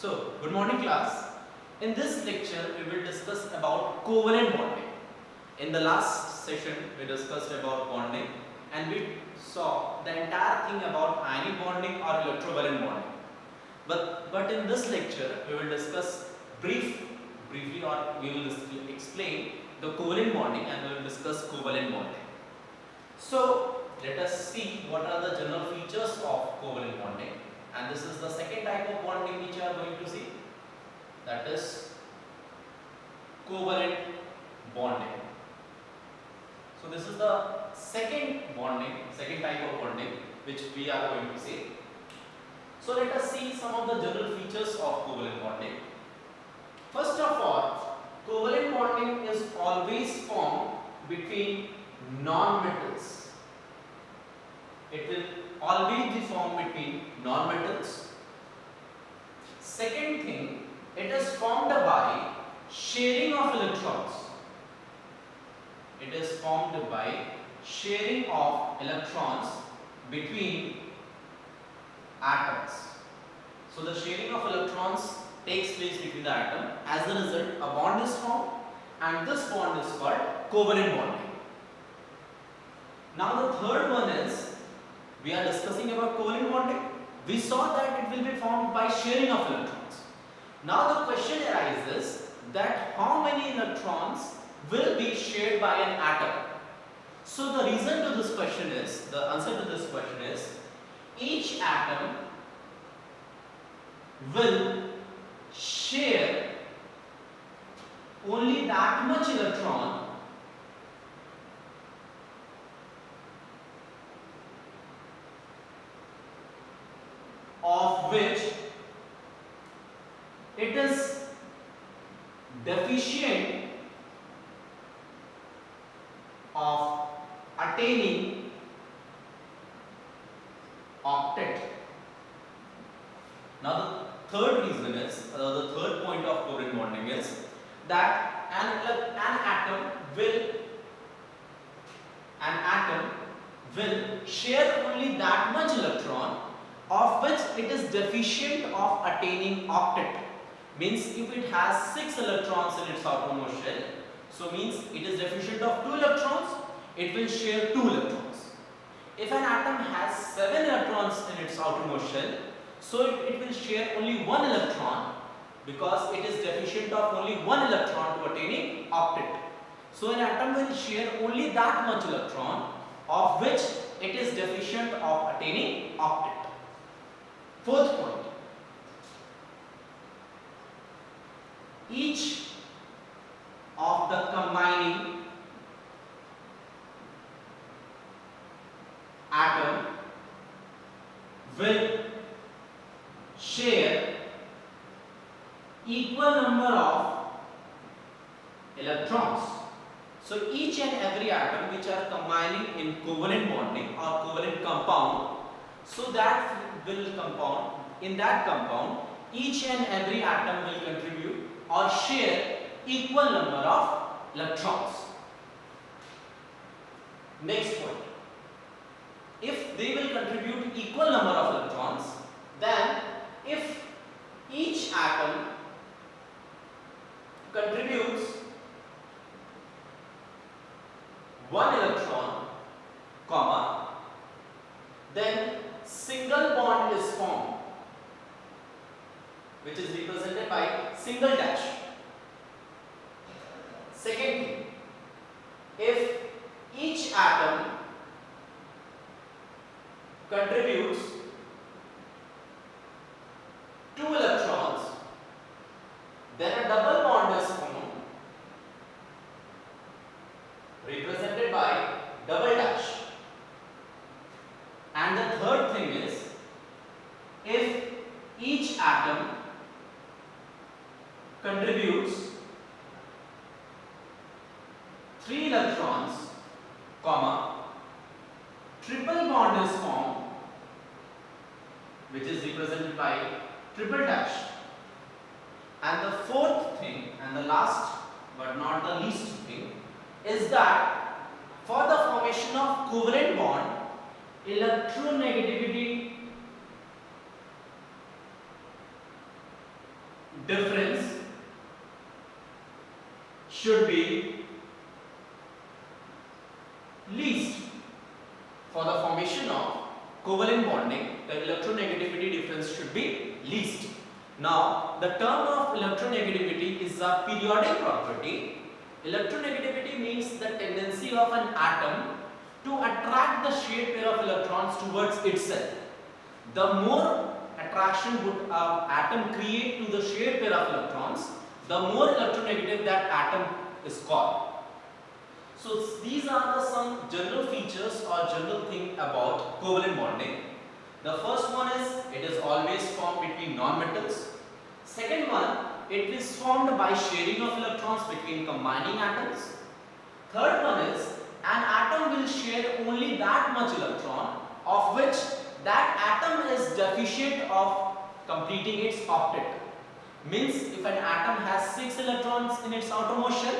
Good morning class. In this lecture, we will discuss about covalent bonding. In the last session, we discussed about bonding and we saw the entire thing about ionic bonding or electrovalent bonding. But in this lecture, we will discuss briefly or we will explain the covalent bonding and we will discuss covalent bonding. So, let us see what are the general features of covalent bonding. And this is the second type of bonding which you are going to see, that is covalent bonding. So this is the second type of bonding which we are going to see. So let us see some of the general features of covalent bonding. First of all, covalent bonding is always formed between non-metals. It will always be formed between non-metals. Second thing, it is formed by sharing of electrons. It is formed by sharing of electrons between atoms. So the sharing of electrons takes place between the atom. As a result, a bond is formed and this bond is called covalent bonding. Now the third one is, we are discussing about covalent bonding. We saw that it will be formed by sharing of electrons. Now the question arises that how many electrons will be shared by an atom? So the reason to this question is, the answer to this question is, each atom will share only that much electron of which it is deficient of attaining octet. Now the third reason is, the third point of covalent bonding is that an atom will share only that much electron of which it is deficient of attaining octet. Means if it has 6 electrons in its outermost shell, so means it is deficient of 2 electrons, it will share 2 electrons. If an atom has 7 electrons in its outermost shell, so it will share only 1 electron because it is deficient of only 1 electron to attaining octet. So an atom will share only that much electron of which it is deficient of attaining octet. Fourth point, each of the combining atom will share equal number of electrons. So each and every atom which are combining in covalent bonding or covalent compound, so that in that compound each and every atom will contribute or share equal number of electrons. Next point, if they will contribute equal number of electrons, then if each atom contributes 1 electron, comma, then single bond is formed, which is represented by single dash. Second thing, if each atom contributes 2 electrons, then a double bond is formed, represented by double dash. And the third thing is, if each atom contributes 3 electrons, comma, triple bond is formed, which is represented by triple dash. And the fourth thing and the last but not the least thing is that for the formation of covalent bond, electronegativity difference should be least. For the formation of covalent bonding, the electronegativity difference should be least. Now, the term of electronegativity is a periodic property. Electronegativity means the tendency of an atom to attract the shared pair of electrons towards itself. The more attraction would an atom create to the shared pair of electrons, the more electronegative that atom is called. So these are some general features or general thing about covalent bonding. The first one is it is always formed between non-metals. Second one, it is formed by sharing of electrons between combining atoms. Third one is an atom will share only that much electron of which that atom is deficient of completing its octet. Means if an atom has 6 electrons in its outermost shell,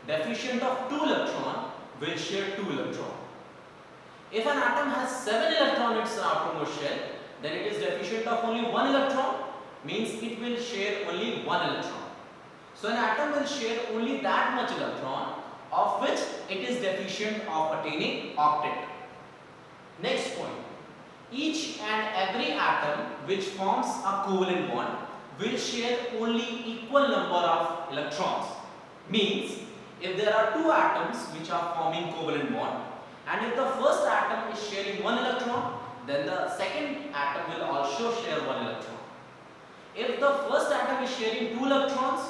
deficient of 2 electron will share 2 electron. If an atom has 7 electrons in its outermost shell, then it is deficient of only 1 electron, means it will share only 1 electron. So an atom will share only that much electron of which it is deficient of attaining octet. Next point, each and every atom which forms a covalent bond will share only equal number of electrons. Means if there are 2 atoms which are forming covalent bond, and if the first atom is sharing 1 electron, then the second atom will also share 1 electron. If the first atom is sharing 2 electrons,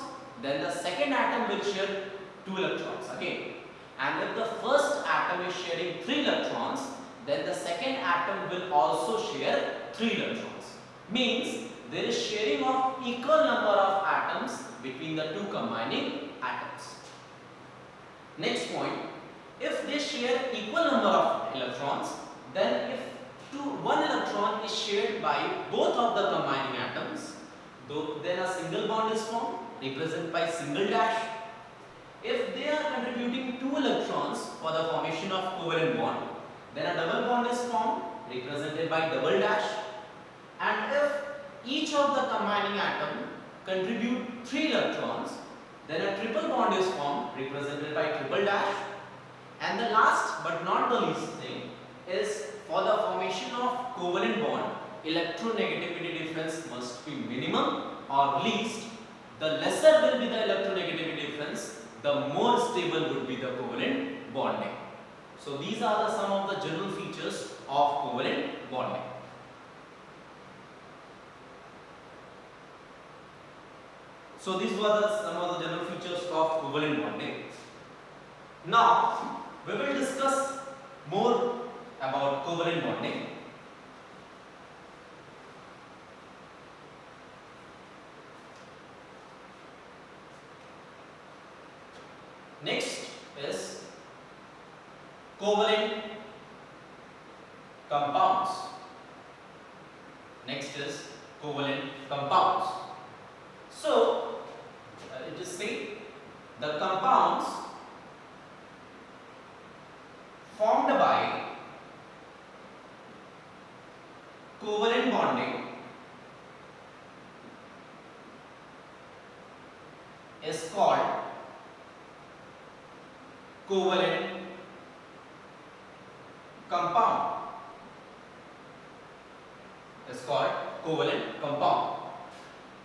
then the second atom will share 2 electrons again. And if the first atom is sharing 3 electrons, then the second atom will also share 3 electrons. Means there is sharing of equal number of atoms between the 2 combining atoms. Next point, if they share equal number of electrons, then if 1 electron is shared by both of the combining atoms, then a single bond is formed, represented by single dash. If they are contributing 2 electrons for the formation of covalent bond, then a double bond is formed, represented by double dash. And if each of the combining atom contribute 3 electrons, then a triple bond is formed, represented by triple dash. And the last but not the least thing is for the formation of covalent bond, electronegativity difference must be minimum or least. The lesser will be the electronegativity difference, the more stable would be the covalent bonding. So these are some of the general features of covalent bonding. So these were some of the general features of covalent bonding. Now we will discuss more about covalent bonding. Next is covalent compounds. Next is covalent compounds. So it is said the compounds formed by covalent bonding is called covalent compound. Is called covalent compound.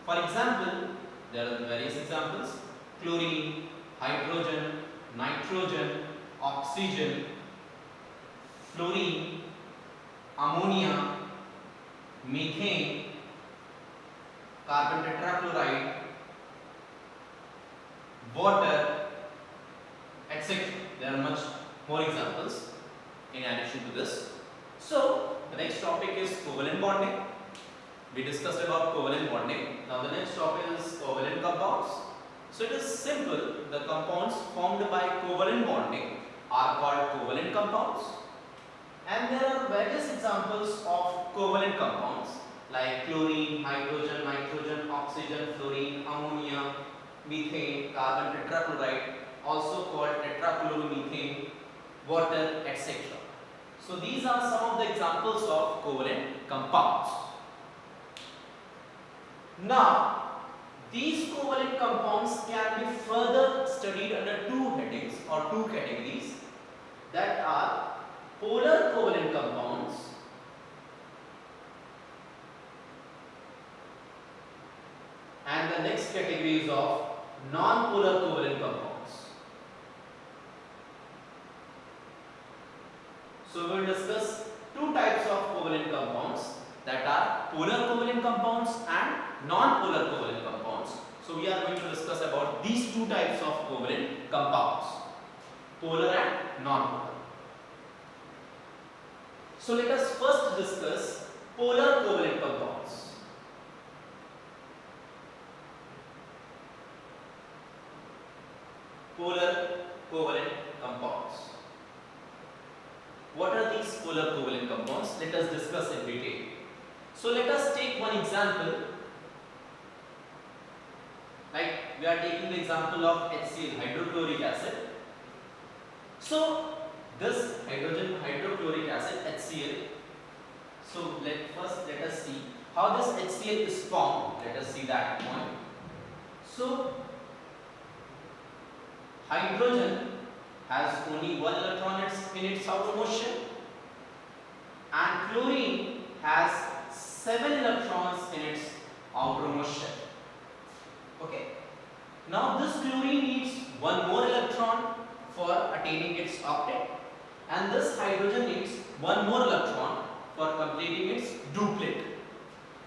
For example, there are various examples: chlorine, hydrogen, nitrogen, oxygen, fluorine, ammonia, methane, carbon tetrachloride, water, etc. There are much more examples in addition to this. So the next topic is covalent bonding. We discussed about covalent bonding. Now the next topic is covalent compounds. So it is simple. The compounds formed by covalent bonding are called covalent compounds. And there are various examples of covalent compounds like chlorine, hydrogen, nitrogen, oxygen, fluorine, ammonia, methane, carbon tetrachloride, also called tetrachloromethane, water, etc. So these are some of the examples of covalent compounds. Now These covalent compounds can be further studied under two headings or two categories, that are polar covalent compounds and the next category is of non-polar covalent compounds. So we will discuss two types of covalent compounds, that are polar covalent compounds and non-polar covalent compounds. So we are going to discuss about these two types of covalent compounds, polar and non-polar. So let us first discuss polar covalent compounds. Polar covalent compounds. What are these polar covalent compounds? Let us discuss in detail. So let us take one example. Like we are taking the example of HCl, hydrochloric acid. So this hydrogen hydrochloric acid, HCl. So let us see how this HCl is formed. Let us see that point. So hydrogen has only one electron in its outer motion, and chlorine has 7 electrons in its outer motion. Okay. Now this chlorine needs one more electron for attaining its octet, and this hydrogen needs one more electron for completing its duplet.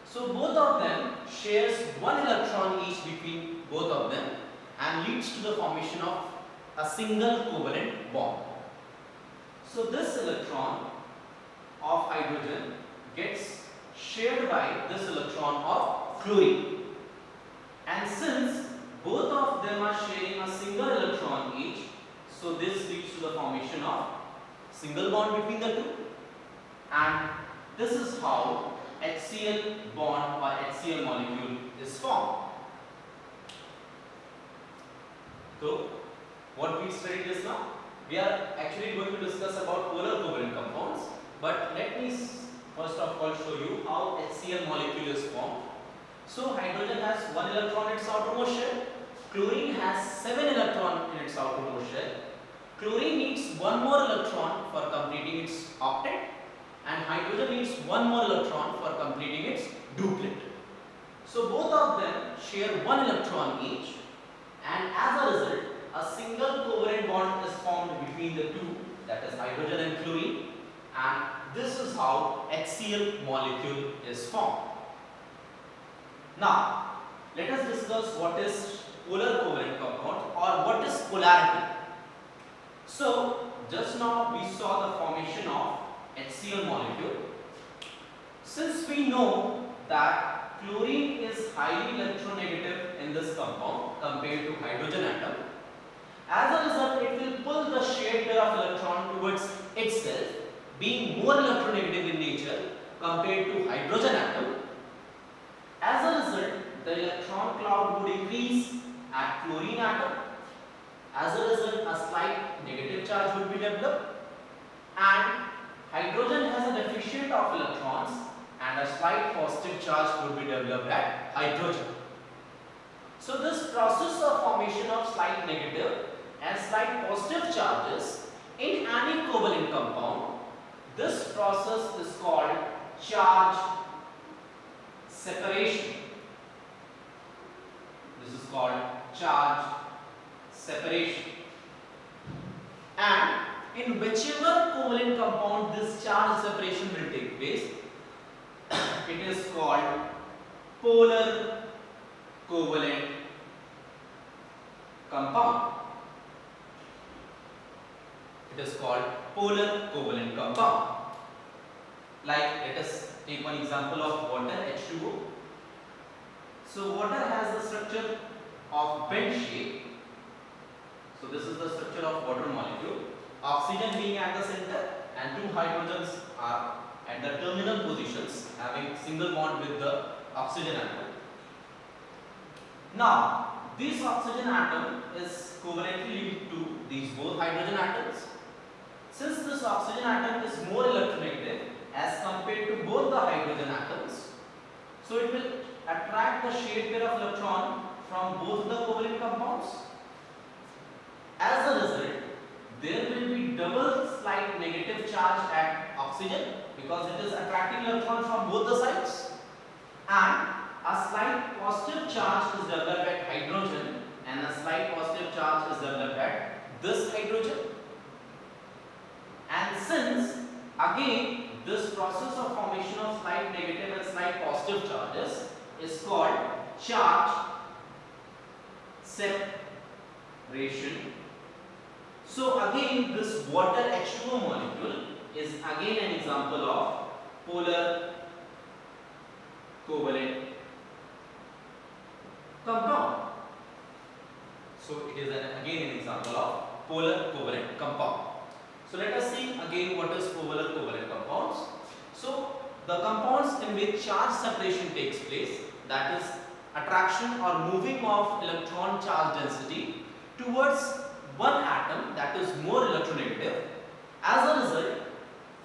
So both of them shares one electron each between both of them and leads to the formation of a single covalent bond. So this electron of hydrogen gets shared by this electron of chlorine, and since both of them are sharing a single electron each, so this leads to the formation of single bond between the two, and this is how HCl bond or HCl molecule is formed. So what we studied just now, we are actually going to discuss about polar covalent compounds, but let me first of all show you how HCl molecule is formed. So hydrogen has one electron in its outer motion, chlorine has 7 electrons in its outer motion. Chlorine needs one more electron for completing its octet, and hydrogen needs one more electron for completing its duplet. So both of them share one electron each, and as a result a single covalent bond is formed between the two, that is hydrogen and chlorine, and this is how HCl molecule is formed. Now let us discuss what is polar covalent compound or what is polarity. So just now we saw the formation of HCl molecule. Since we know that chlorine is highly electronegative in this compound compared to hydrogen atom, as a result it will pull the shared pair of electron towards itself, being more electronegative in nature compared to hydrogen atom. As a result, the electron cloud would increase at chlorine atom. As a result, a slight negative charge would be developed, and hydrogen has a deficient of electrons and a slight positive charge would be developed at hydrogen. So this process of formation of slight negative and slight positive charges in any covalent compound, this process is called charge separation. This is called charge separation. And in whichever covalent compound this charge separation will take place, it is called polar covalent compound. It is called polar covalent compound. Like let us take one example of water, H2O. So water has the structure of bent shape. So this is the structure of water molecule. Oxygen being at the center and two hydrogens are at the terminal positions having single bond with the oxygen atom. Now this oxygen atom is covalently linked to these both hydrogen atoms. Since this oxygen atom is more electronegative as compared to both the hydrogen atoms, so it will attract the shared pair of electron from both the covalent compounds. As a result, there will be double slight negative charge at oxygen because it is attracting electrons from both the sides, and a slight positive charge is developed at hydrogen and a slight positive charge is developed at this hydrogen. And since again this process of formation of slight negative and slight positive charges is called charge separation. So again this water H2O molecule is again an example of polar covalent compound. So it is again an example of polar covalent compound. So let us see again what is polar covalent compounds. So the compounds in which charge separation takes place, that is attraction or moving of electron charge density towards one atom that is more electronegative. As a result,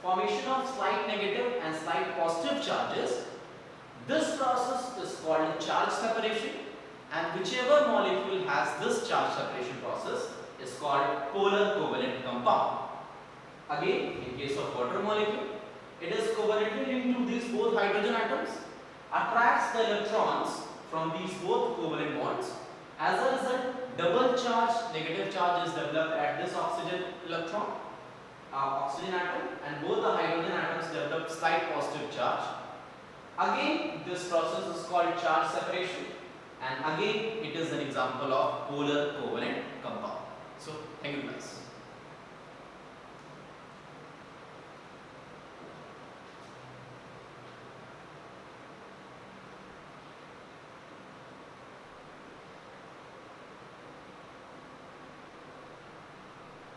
formation of slight negative and slight positive charges. This process is called charge separation, and whichever molecule has this charge separation process is called polar covalent compound. Again, in case of water molecule, it is covalently linked to these both hydrogen atoms, attracts the electrons from these both covalent bonds. As a result, double charge, negative charge is developed at this oxygen atom, and both the hydrogen atoms develop slight positive charge. Again, this process is called charge separation, and again it is an example of polar covalent compound. So, thank you guys.